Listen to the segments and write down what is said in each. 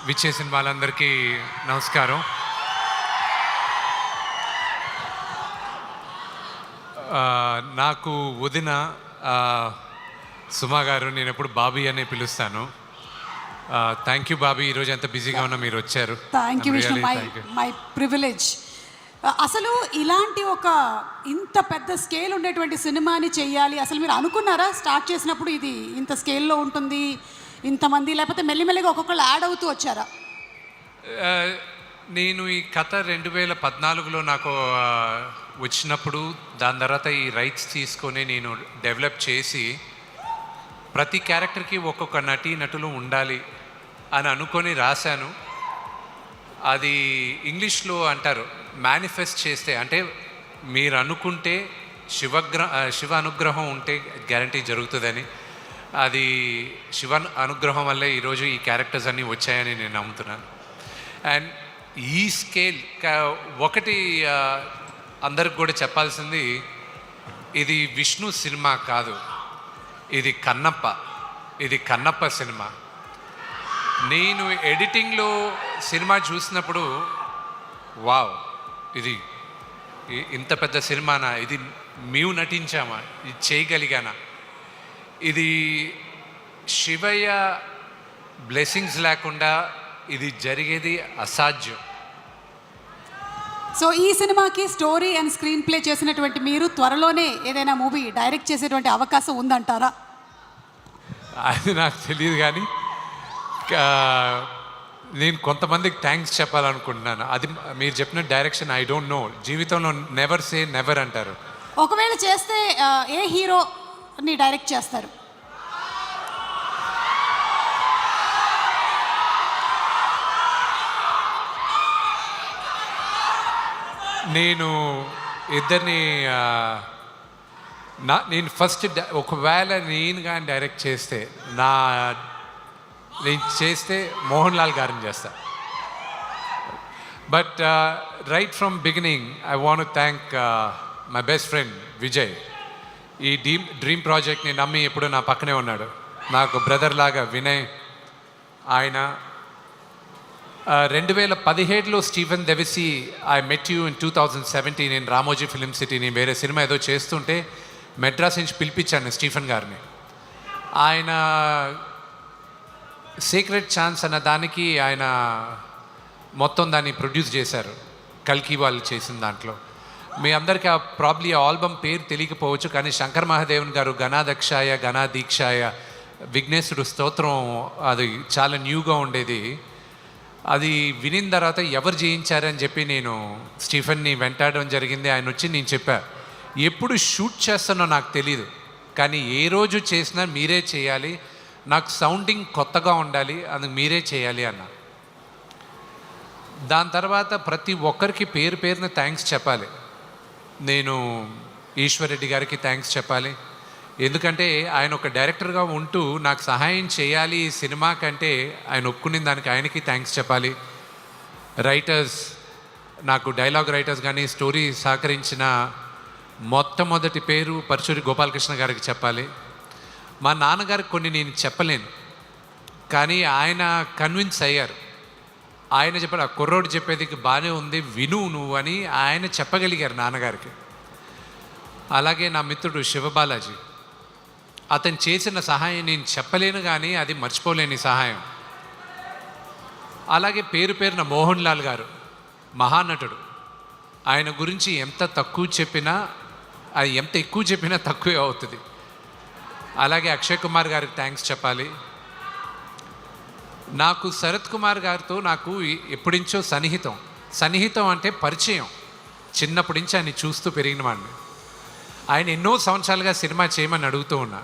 విచ్చేసిన వాళ్ళందరికీ నమస్కారం. నాకు వదిన సుమా గారు, నేను ఎప్పుడు బాబీ అనే పిలుస్తాను. థ్యాంక్ యూ బాబీ, ఈరోజు ఎంత బిజీగా ఉన్నా మీరు వచ్చారు. Thank you Vishnu, my privilege. అసలు ఇలాంటి ఒక ఇంత పెద్ద స్కేల్ ఉండేటువంటి సినిమాని చెయ్యాలి, అసలు మీరు అనుకున్నారా స్టార్ట్ చేసినప్పుడు ఇది ఇంత స్కేల్లో ఉంటుంది ఇంతమంది, లేకపోతే మెల్లిమెల్లిగా ఒక్కొక్కళ్ళు యాడ్ అవుతూ వచ్చారా? నేను ఈ కథ 2014లో నాకు వచ్చినప్పుడు, దాని తర్వాత ఈ రైట్స్ తీసుకొని నేను డెవలప్ చేసి ప్రతి క్యారెక్టర్కి ఒక్కొక్క నటులు ఉండాలి అని అనుకొని రాశాను. అది ఇంగ్లీష్లో అంటారు మేనిఫెస్ట్ చేస్తే, అంటే మీరు అనుకుంటే శివ అనుగ్రహం ఉంటే గ్యారంటీ జరుగుతుందని. అది శివ అనుగ్రహం వల్లే ఈరోజు ఈ క్యారెక్టర్స్ అన్నీ వచ్చాయని నేను నమ్ముతున్నాను. అండ్ ఈ స్కేల్ ఒకటి అందరికి కూడా చెప్పాల్సింది, ఇది విష్ణు సినిమా కాదు, ఇది కన్నప్ప సినిమా. నేను ఎడిటింగ్లో సినిమా చూసినప్పుడు వావ్, ఇది ఇంత పెద్ద సినిమానా, ఇది మేము నటించామా, ఇది చేయగలిగానా, ఇది శివయ్య బ్లెస్సింగ్స్ లేకుండా ఇది జరిగేది అసాధ్యం. సో ఈ సినిమాకి స్టోరీ అండ్ స్క్రీన్ ప్లే చేసినటువంటి మీరు త్వరలోనే ఏదైనా మూవీ డైరెక్ట్ చేసేటువంటి అవకాశం ఉందంటారా? అది నాకు తెలియదు, కానీ నేను కొంతమందికి థ్యాంక్స్ చెప్పాలనుకుంటున్నాను. అది మీరు చెప్పిన డైరెక్షన్ ఐ డోంట్ నో, జీవితంలో నెవర్ సే నెవర్ అంటారు. ఒకవేళ చేస్తే ఏ హీరోని డైరెక్ట్ చేస్తారు? నేను ఇద్దరిని నేను ఫస్ట్ ఒకవేళ నేను కానీ డైరెక్ట్ చేస్తే నేను చేస్తే మోహన్ లాల్ గారిని చేస్తా. But right from beginning I want to thank my best friend Vijay. ఈ డ్రీమ్ ప్రాజెక్ట్ని నమ్మి ఎప్పుడు నా పక్కనే ఉన్నాడు, నాకు బ్రదర్ లాగా వినయ్. ఆయన 2017లో స్టీఫెన్ దెవిసి ఐ మెట్ యూ ఇన్ 2017 నేను రామోజీ ఫిలిం సిటీని వేరే సినిమా ఏదో చేస్తుంటే మెడ్రాస్ నుంచి పిలిపించాను స్టీఫెన్ గారిని. ఆయన సీక్రెట్ ఛాన్స్ అన్న దానికి ఆయన మొత్తం దాన్ని ప్రొడ్యూస్ చేశారు, కల్కి వాళ్ళు చేసిన దాంట్లో. మీ అందరికీ ప్రాబ్లీ ఆ ఆల్బమ్ పేరు తెలియకపోవచ్చు, కానీ శంకర్ మహాదేవన్ గారు గణాదక్షాయ గణాదీక్షాయ విఘ్నేశ్వరుడు స్తోత్రం, అది చాలా న్యూగా ఉండేది. అది వినిన తర్వాత ఎవరు చేయించారని చెప్పి నేను స్టీఫెన్ని వెంటాడడం జరిగింది. ఆయన వచ్చి నేను చెప్పా, ఎప్పుడు షూట్ చేస్తానో నాకు తెలీదు, కానీ ఏ రోజు చేసినా మీరే చేయాలి, నాకు సౌండింగ్ కొత్తగా ఉండాలి, అందుకు మీరే చేయాలి అన్న. దాని తర్వాత ప్రతి ఒక్కరికి పేరు పేరున థ్యాంక్స్ చెప్పాలి. నేను ఈశ్వర్ రెడ్డి గారికి థ్యాంక్స్ చెప్పాలి, ఎందుకంటే ఆయన ఒక డైరెక్టర్గా ఉంటూ నాకు సహాయం చేయాలి ఈ సినిమా కంటే ఆయన ఒప్పుకునే దానికి ఆయనకి థ్యాంక్స్ చెప్పాలి. రైటర్స్, నాకు డైలాగ్ రైటర్స్ కానీ స్టోరీ సహకరించిన మొట్టమొదటి పేరు పరచూరి గోపాలకృష్ణ గారికి చెప్పాలి. మా నాన్నగారికి కొన్ని నేను చెప్పలేను, కానీ ఆయన కన్విన్స్ అయ్యారు. ఆయన చెప్పారు, ఆ కుర్రోడు చెప్పేది బాగానే ఉంది, విను నువ్వు అని ఆయన చెప్పగలిగారు నాన్నగారికి. అలాగే నా మిత్రుడు శివబాలాజీ, అతను చేసిన సహాయం నేను చెప్పలేను, కానీ అది మర్చిపోలేని సహాయం. అలాగే పేరు పేరున మోహన్ లాల్ గారు, మహానటుడు, ఆయన గురించి ఎంత తక్కువ చెప్పినా, అది ఎంత ఎక్కువ చెప్పినా తక్కువే అవుతుంది. అలాగే అక్షయ్ కుమార్ గారికి థ్యాంక్స్ చెప్పాలి. నాకు శరత్ కుమార్ గారితో నాకు ఎప్పుడించో సన్నిహితం అంటే పరిచయం, చిన్నప్పటి నుంచి ఆయన చూస్తూ పెరిగిన వాడిని. ఆయన ఎన్నో సంవత్సరాలుగా సినిమా చేయమని అడుగుతూ ఉన్నా,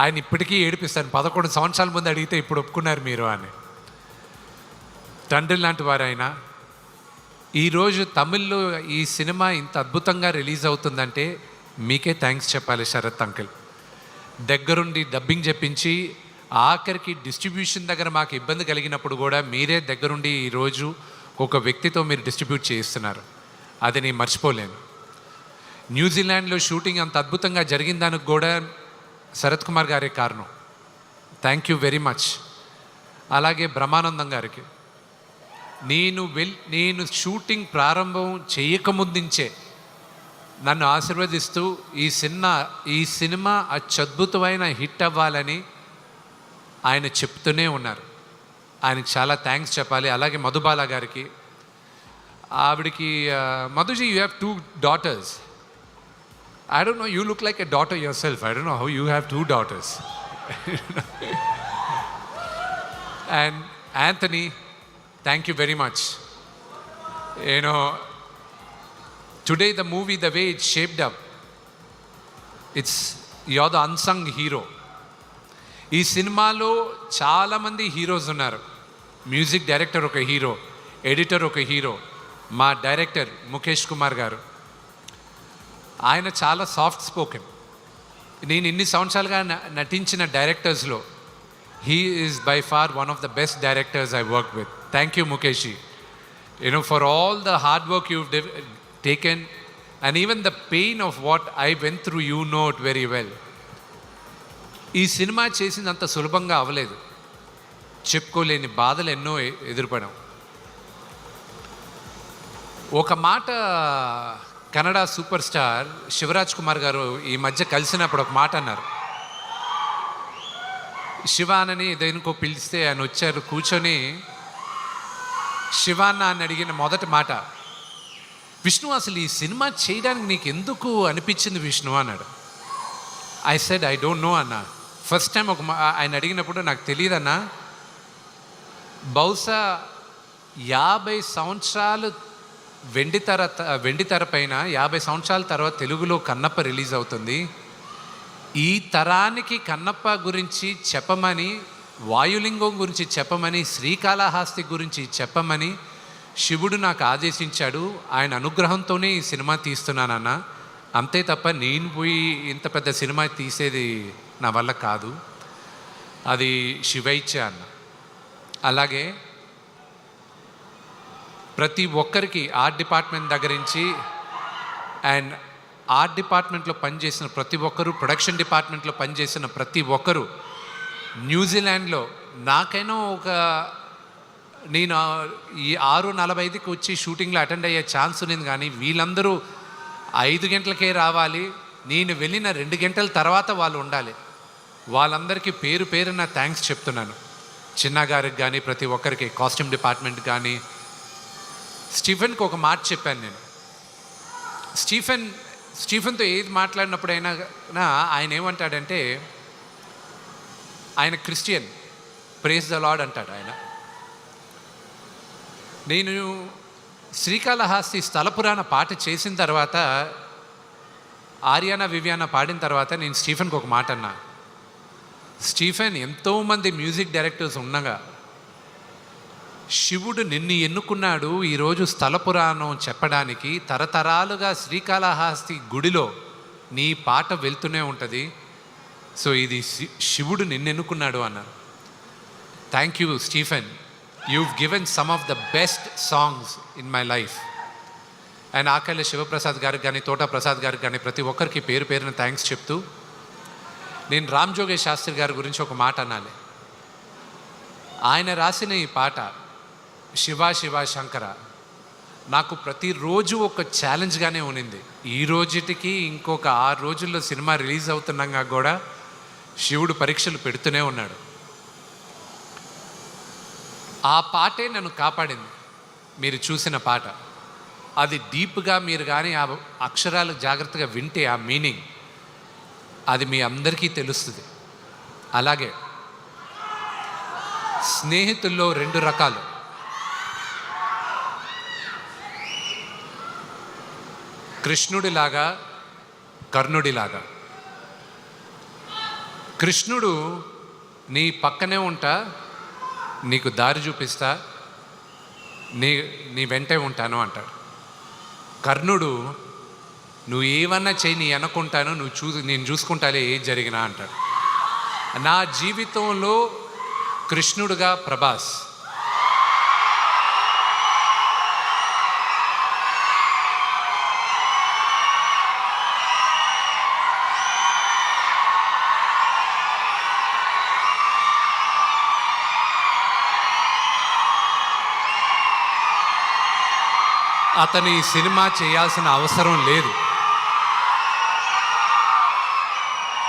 ఆయన ఇప్పటికీ ఏడిపిస్తాను, 11 సంవత్సరాల ముందు అడిగితే ఇప్పుడు ఒప్పుకున్నారు మీరు అని. తండ్రి లాంటి వారు ఆయన. ఈరోజు తమిళ్లో ఈ సినిమా ఇంత అద్భుతంగా రిలీజ్ అవుతుందంటే మీకే థ్యాంక్స్ చెప్పాలి శరత్ అంకిల్. దగ్గరుండి డబ్బింగ్ చెప్పించి ఆఖరికి డిస్ట్రిబ్యూషన్ దగ్గర మాకు ఇబ్బంది కలిగినప్పుడు కూడా మీరే దగ్గరుండి ఈరోజు ఒక వ్యక్తితో మీరు డిస్ట్రిబ్యూట్ చేయిస్తున్నారు, అది నేను మర్చిపోలేను. న్యూజిలాండ్లో షూటింగ్ అంత అద్భుతంగా జరిగిన దానికి కూడా శరత్ కుమార్ గారే కారణం. Thank you very much. అలాగే బ్రహ్మానందం గారికి నేను షూటింగ్ ప్రారంభం చేయకముందుంచే నన్ను ఆశీర్వదిస్తూ ఈ సినిమా అత్యద్భుతమైన హిట్ అవ్వాలని ఆయన చెప్తూనే ఉన్నారు. ఆయనకి చాలా థ్యాంక్స్ చెప్పాలి. అలాగే మధుబాల గారికి, ఆవిడికి మధుజీ, you have 2 daughters. I don't know, you look like a daughter yourself. I don't know how you have 2 daughters. And Anthony, thank you very much. You know, today the movie, the way it's shaped up, you're the unsung hero. ఈ సినిమాలో చాలామంది heroes ఉన్నారు. Music director ఒక hero, editor ఒక hero, మా director Mukesh Kumar గారు. ఆయన చాలా సాఫ్ట్ స్పోకెన్. నేను ఇన్ని సంవత్సరాలుగా నటించిన డైరెక్టర్స్లో he is by far one of the best directors I worked with. Thank you, Mukeshi. You know, for all the hard work you've taken, and even the pain of what I went through, you know it very well. ఈ cinema చేసినంత సులభంగా అవ్వలేదు. చెప్పుకోలేని బాధలు ఎన్నో ఎదురుపడాం. ఒక మాట Kannada super star Shivraj Kumar గారు ఈ మధ్య కలిసినప్పుడు ఒక మాట అన్నారు. శివానని దేనికో పిలిస్తే ఆయన వచ్చారు, కూర్చొని శివాన్న అని అడిగిన మొదటి మాట, విష్ణు అసలు ఈ సినిమా చేయడానికి నీకు ఎందుకు అనిపించింది విష్ణు అన్నాడు. I said I don't know అన్న. ఫస్ట్ టైం ఆయన అడిగినప్పుడు నాకు తెలియదన్నా, బహుశా 50 సంవత్సరాలు వెండితెర పైన 50 సంవత్సరాల తర్వాత తెలుగులో కన్నప్ప రిలీజ్ అవుతుంది. ఈ తరానికి కన్నప్ప గురించి చెప్పమని, వాయులింగం గురించి చెప్పమని, శ్రీకాళహస్తి గురించి చెప్పమని శివుడు నాకు ఆదేశించాడు. ఆయన అనుగ్రహంతోనే ఈ సినిమా తీస్తున్నానన్న. అంతే తప్ప నేను పోయి ఇంత పెద్ద సినిమా తీసేది నా వల్ల కాదు, అది శివైచ్చ అన్న. అలాగే ప్రతి ఒక్కరికి ఆర్ట్ డిపార్ట్మెంట్ దగ్గర నుంచి అండ్ ఆర్ట్ డిపార్ట్మెంట్లో పనిచేసిన ప్రతి ఒక్కరు, ప్రొడక్షన్ డిపార్ట్మెంట్లో పనిచేసిన ప్రతి ఒక్కరు, న్యూజిలాండ్లో నాకైనా నేను ఈ 6:45కి వచ్చి షూటింగ్లో అటెండ్ అయ్యే ఛాన్స్ ఉంది, కానీ వీళ్ళందరూ 5 గంటలకే రావాలి, నేను వెళ్ళిన 2 గంటల తర్వాత వాళ్ళు ఉండాలి. వాళ్ళందరికీ పేరు పేరున థ్యాంక్స్ చెప్తున్నాను. చిన్న గారికి కానీ, ప్రతి ఒక్కరికి, కాస్ట్యూమ్ డిపార్ట్మెంట్ కానీ. స్టీఫెన్కి ఒక మాట చెప్పాను నేను. స్టీఫెన్తో ఏది మాట్లాడినప్పుడైనా ఆయన ఏమంటాడంటే, ఆయన క్రిస్టియన్, ప్రేజ్ ద లార్డ్ అంటాడు ఆయన. నేను శ్రీకాళహస్తి స్థల పురాణ పాట చేసిన తర్వాత, ఆర్యానా వివియానా పాడిన తర్వాత నేను స్టీఫెన్కి ఒక మాట అన్నా, స్టీఫెన్, ఎంతోమంది మ్యూజిక్ డైరెక్టర్స్ ఉండగా శివుడు నిన్ను ఎన్నుకున్నాడు ఈరోజు స్థల పురాణం చెప్పడానికి. తరతరాలుగా శ్రీకాళహస్తి గుడిలో నీ పాట వెళ్తూనే ఉంటుంది. సో ఇది శివుడు నిన్ను ఎన్నుకున్నాడు అన్నారు. Thank you Stephen, you've given some of the best songs in my life. And ఆకళ్ళ శివప్రసాద్ గారికి కానీ, తోటా ప్రసాద్ గారికి కానీ, ప్రతి ఒక్కరికి పేరు పేరున థ్యాంక్స్ చెప్తూ, నేను రామ్ జోగేష్ శాస్త్రి గారి గురించి ఒక మాట అనాలి. ఆయన రాసిన ఈ పాట శివ శివ శంకర నాకు ప్రతిరోజు ఒక ఛాలెంజ్గానే ఉన్నింది. ఈ రోజుటికి ఇంకొక 6 రోజుల్లో సినిమా రిలీజ్ అవుతున్నాగా కూడా శివుడు పరీక్షలు పెడుతూనే ఉన్నాడు. ఆ పాటే నన్ను కాపాడింది. మీరు చూసిన పాట అది డీప్గా మీరు కానీ ఆ అక్షరాలు జాగ్రత్తగా వింటే ఆ మీనింగ్ అది మీ అందరికీ తెలుస్తుంది. అలాగే స్నేహితుల్లో 2 రకాలు. కృష్ణుడిలాగా, కర్ణుడిలాగా. కృష్ణుడు నీ పక్కనే ఉంటా, నీకు దారి చూపిస్తా, నీ వెంటే ఉంటాను అంటాడు. కర్ణుడు నువ్వు ఏమన్నా చేయి, నీ అనుకుంటాను, నేను చూసుకుంటాలే ఏది జరిగినా అంటాడు. నా జీవితంలో కృష్ణుడుగా ప్రభాస్, అతను ఈ సినిమా చేయాల్సిన అవసరం లేదు.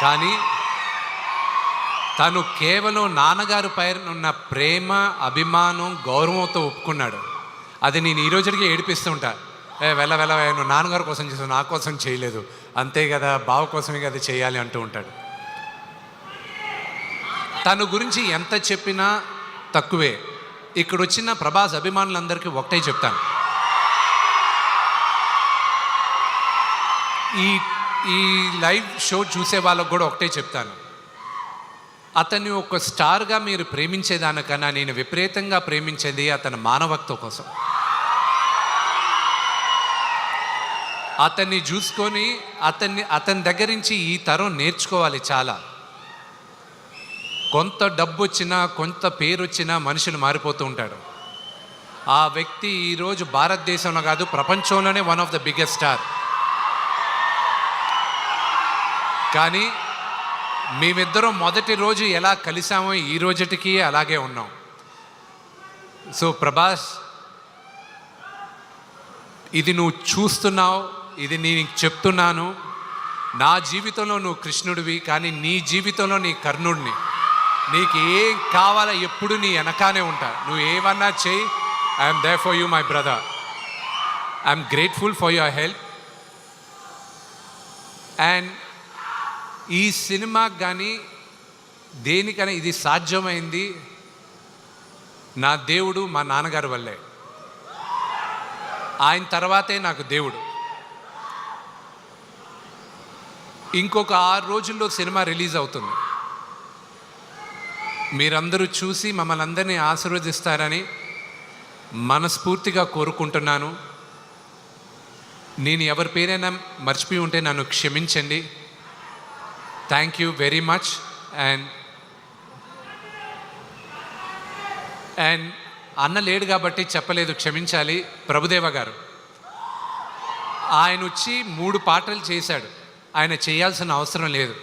కానీ తను కేవలం నాన్నగారి పైన ఉన్న ప్రేమ, అభిమానం, గౌరవంతో ఒప్పుకున్నాడు. అది నేను ఈ రోజుకి ఏడిపిస్తూ ఉంటా. వెళ్ళ నువ్వు నాన్నగారి కోసం చేసావు, నా కోసం చేయలేదు, అంతే కదా, బావ కోసమే కదా చేయాలి అంటూ ఉంటాడు. తన గురించి ఎంత చెప్పినా తక్కువే. ఇక్కడ వచ్చిన ప్రభాస్ అభిమానులందరికీ ఒకటే చెప్తాను, ఈ లైవ్ షో చూసే వాళ్ళకు కూడా ఒకటే చెప్తాను, అతన్ని ఒక స్టార్గా మీరు ప్రేమించేదానికన్నా నేను విపరీతంగా ప్రేమించేది అతని మానవత్వం కోసం. అతన్ని చూసుకొని అతని దగ్గర నుంచి ఈ తరం నేర్చుకోవాలి చాలా. కొంత డబ్బు వచ్చినా, కొంత పేరు వచ్చినా మనుషులు మారిపోతూ ఉంటాడు. ఆ వ్యక్తి ఈరోజు భారతదేశంలో కాదు, ప్రపంచంలోనే one of the biggest star. కానీ మేమిద్దరం మొదటి రోజు ఎలా కలిసామో ఈ రోజుటికి అలాగే ఉన్నాం. సో ప్రభాస్, ఇది నువ్వు చూస్తున్నావు, ఇది నేను చెప్తున్నాను. నా జీవితంలో నువ్వు కృష్ణుడివి, కానీ నీ జీవితంలో నీ కర్ణుడిని. నీకు ఏం కావాలో ఎప్పుడు నీ వెనకానే ఉంటా. నువ్వు ఏమన్నా చెయ్యి, I'm there for you my brother. I'm grateful for your help. And ఈ సినిమాకి కానీ దేనికైనా ఇది సాధ్యమైంది నా దేవుడు, మా నాన్నగారి వల్లే. ఆయన తర్వాతే నాకు దేవుడు. ఇంకొక 6 రోజుల్లో సినిమా రిలీజ్ అవుతుంది. మీరందరూ చూసి మమ్మల్ని అందరినీ ఆశీర్వదిస్తారని మనస్ఫూర్తిగా కోరుకుంటున్నాను. నేను ఎవరి పేరైనా మర్చిపోయి ఉంటే నన్ను క్షమించండి. Thank you very much. And అన్న లేడు కాబట్టి చెప్పలేదు, క్షమించాలి. ప్రభుదేవ గారు ఆయన వచ్చి 3 పాటలు చేశాడు. ఆయన చేయాల్సిన అవసరం లేదు,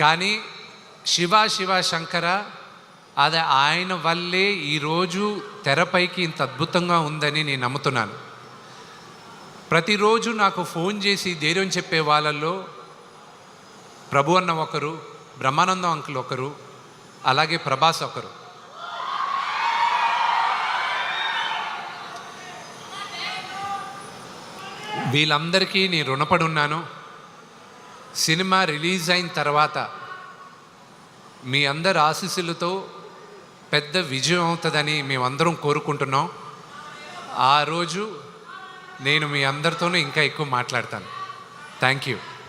కానీ శివ శివ శంకర అది ఆయన వల్లే ఈరోజు తెరపైకి ఇంత అద్భుతంగా ఉందని నేను నమ్ముతున్నాను. ప్రతిరోజు నాకు ఫోన్ చేసి ధైర్యం చెప్పే వాళ్ళల్లో ప్రభు అన్న ఒకరు, బ్రహ్మానందం అంకుల్ ఒకరు, అలాగే ప్రభాస్ ఒకరు. వీళ్ళందరికీ నేను రుణపడి ఉన్నాను. సినిమా రిలీజ్ అయిన తర్వాత మీ అందరి ఆశీస్సులతో పెద్ద విజయం అవుతుందని మేమందరం కోరుకుంటున్నాం. ఆ రోజు నేను మీ అందరితోనూ ఇంకా ఎక్కువ మాట్లాడతాను. Thank you.